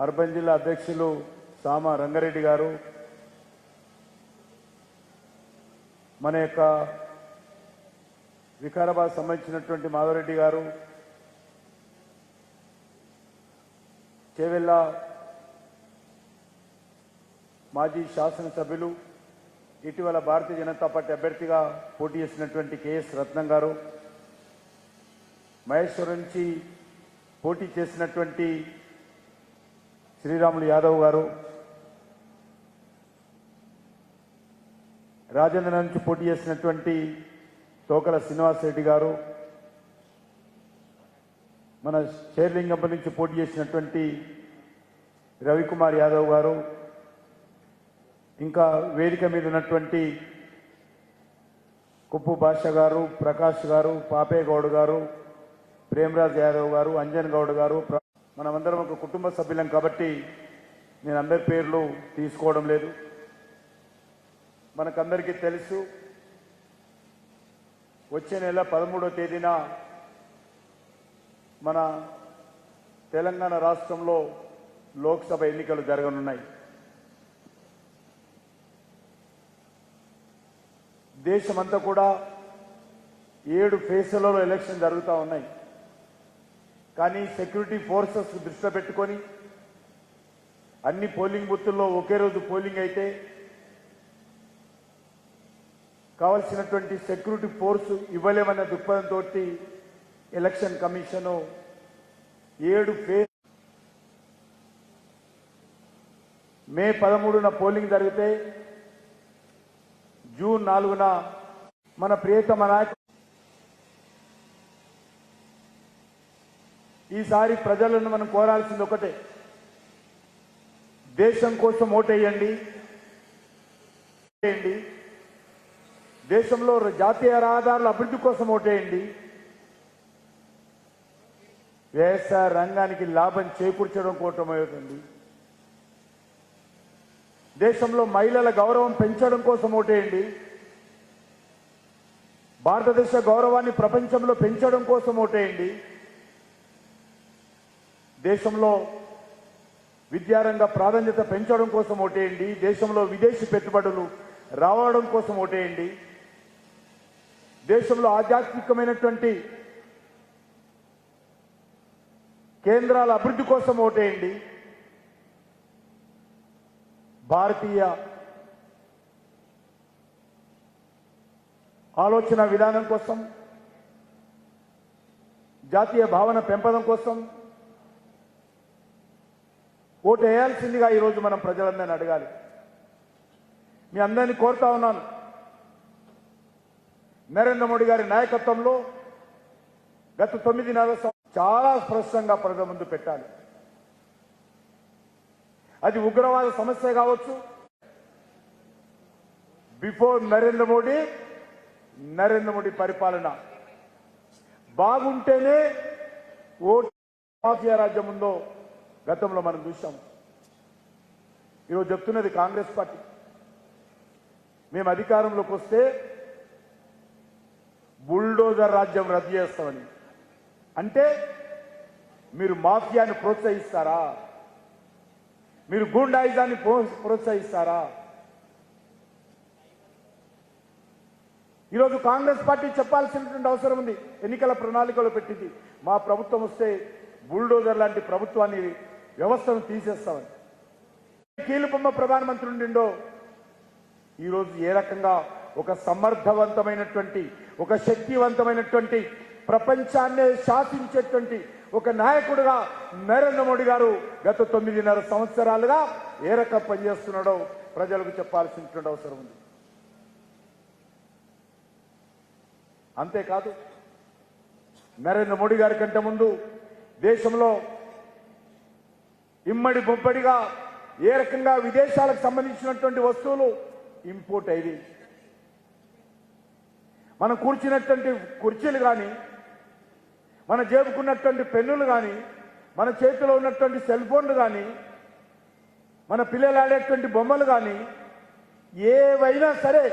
Urban జిల్లా అధ్యక్షులు సామ రంగారెడ్డి గారు, మన యొక్క వికారాబాద్ సంబంధించినటువంటి మాధవరెడ్డి గారు, చేవెళ్ళ మాజీ శాసనసభ్యులు, ఇటీవల భారతీయ జనతా పార్టీ అభ్యర్థిగా పోటీ చేసినటువంటి కెఎస్ రత్నం గారు, మహేశ్వరం నుంచి పోటీ చేసినటువంటి శ్రీరాములు యాదవ్ గారు, రాజేంద్ర నుంచి పోటీ చేసినటువంటి తోకల శ్రీనివాసరెడ్డి గారు, మన షేర్లింగంపల్లి నుంచి పోటీ చేసినటువంటి రవికుమార్ యాదవ్ గారు, ఇంకా వేదిక మీద ఉన్నటువంటి కుప్పు భాష గారు, ప్రకాష్ గారు, పాపే గౌడ్ గారు, ప్రేమరాజ్ యాదవ్ గారు, అంజన్ గౌడ్ గారు, మనమందరం ఒక కుటుంబ సభ్యులం కాబట్టి నేను అందరి పేర్లు తీసుకోవడం లేదు. మనకందరికీ తెలుసు, వచ్చే నెల 13వ తేదీన మన తెలంగాణ రాష్ట్రంలో లోక్సభ ఎన్నికలు జరగనున్నాయి. దేశమంతా కూడా 7 ఫేజ్లలో ఎలక్షన్ జరుగుతూ ఉన్నాయి. కానీ సెక్యూరిటీ ఫోర్సెస్ దృష్టిలో పెట్టుకొని అన్ని పోలింగ్ బూత్తుల్లో ఒకే రోజు పోలింగ్ అయితే కావలసినటువంటి సెక్యూరిటీ ఫోర్స్ ఇవ్వలేమన్న దృక్పథంతో ఎలక్షన్ కమిషన్ 7 ఫేజ్ మే 13న పోలింగ్ జరిగితే జూన్ 4న మన ప్రియతమ నాయకుడు ఈసారి ప్రజలను మనం కోరాల్సింది ఒకటే, దేశం కోసం ఓటేయండి. దేశంలో జాతీయ రహదారుల అభివృద్ధి కోసం ఓటేయండి. వ్యవసాయ రంగానికి లాభం చేకూర్చడం కోసం ఓటేయండి. దేశంలో మహిళల గౌరవం పెంచడం కోసం ఓటేయండి. భారతదేశ గౌరవాన్ని ప్రపంచంలో పెంచడం కోసం ఓటేయండి. దేశంలో విద్యారంగ ప్రాధాన్యత పెంచడం కోసం ఓటేయండి. దేశంలో విదేశీ పెట్టుబడులు రావడం కోసం ఓటేయండి. దేశంలో ఆధ్యాత్మికమైనటువంటి కేంద్రాల అభివృద్ధి కోసం ఓటేయండి. భారతీయ ఆలోచన విధానం కోసం, జాతీయ భావన పెంపడం కోసం ఓటు వేయాల్సిందిగా ఈరోజు మనం ప్రజలందరినీ అడగాలి. మీ అందరినీ కోరుతా ఉన్నాను, నరేంద్ర మోడీ గారి నాయకత్వంలో గత 9.5 చాలా స్పష్టంగా ప్రజల ముందు పెట్టాలి. అది ఉగ్రవాద సమస్య కావచ్చు. బిఫోర్ నరేంద్ర మోడీ పరిపాలన బాగుంటేనే ఓటు మాఫియా రాజ్యం ఉందో గతంలో మనం చూసాం. ఈరోజు చెప్తున్నది కాంగ్రెస్ పార్టీ, మేము అధికారంలోకి వస్తే బుల్డోజర్ రాజ్యం రద్దు చేస్తామని. అంటే మీరు మాఫియాని ప్రోత్సహిస్తారా? మీరు గూండాయిజాన్ని ప్రోత్సహిస్తారా? ఈరోజు కాంగ్రెస్ పార్టీ చెప్పాల్సినటువంటి అవసరం ఉంది. ఎన్నికల ప్రణాళికలో పెట్టింది, మా ప్రభుత్వం వస్తే బుల్డోజర్ లాంటి ప్రభుత్వాన్ని వ్యవస్థను తీసేస్తామని. కీలుబొమ్మ ప్రధానమంత్రి ఉండిండో ఈరోజు ఏ రకంగా ఒక సమర్థవంతమైనటువంటి, ఒక శక్తివంతమైనటువంటి, ప్రపంచాన్నే శాసించేటువంటి ఒక నాయకుడుగా నరేంద్ర మోడీ గారు గత 9.5 సంవత్సరాలుగా ఏ రకం పనిచేస్తున్నాడో ప్రజలకు చెప్పాల్సినటువంటి అవసరం ఉంది. అంతేకాదు, నరేంద్ర మోడీ గారి కంటే ముందు దేశంలో ఇమ్మడి బొబ్బడిగా ఏ రకంగా విదేశాలకు సంబంధించినటువంటి వస్తువులు ఇంపోర్ట్ అయ్యి, మనం కూర్చున్నటువంటి కుర్చీలు కానీ, మన జేబుకున్నటువంటి పెన్నులు కానీ, మన చేతిలో ఉన్నటువంటి సెల్ ఫోన్లు కానీ, మన పిల్లలు ఆడేటువంటి బొమ్మలు కానీ ఏవైనా సరే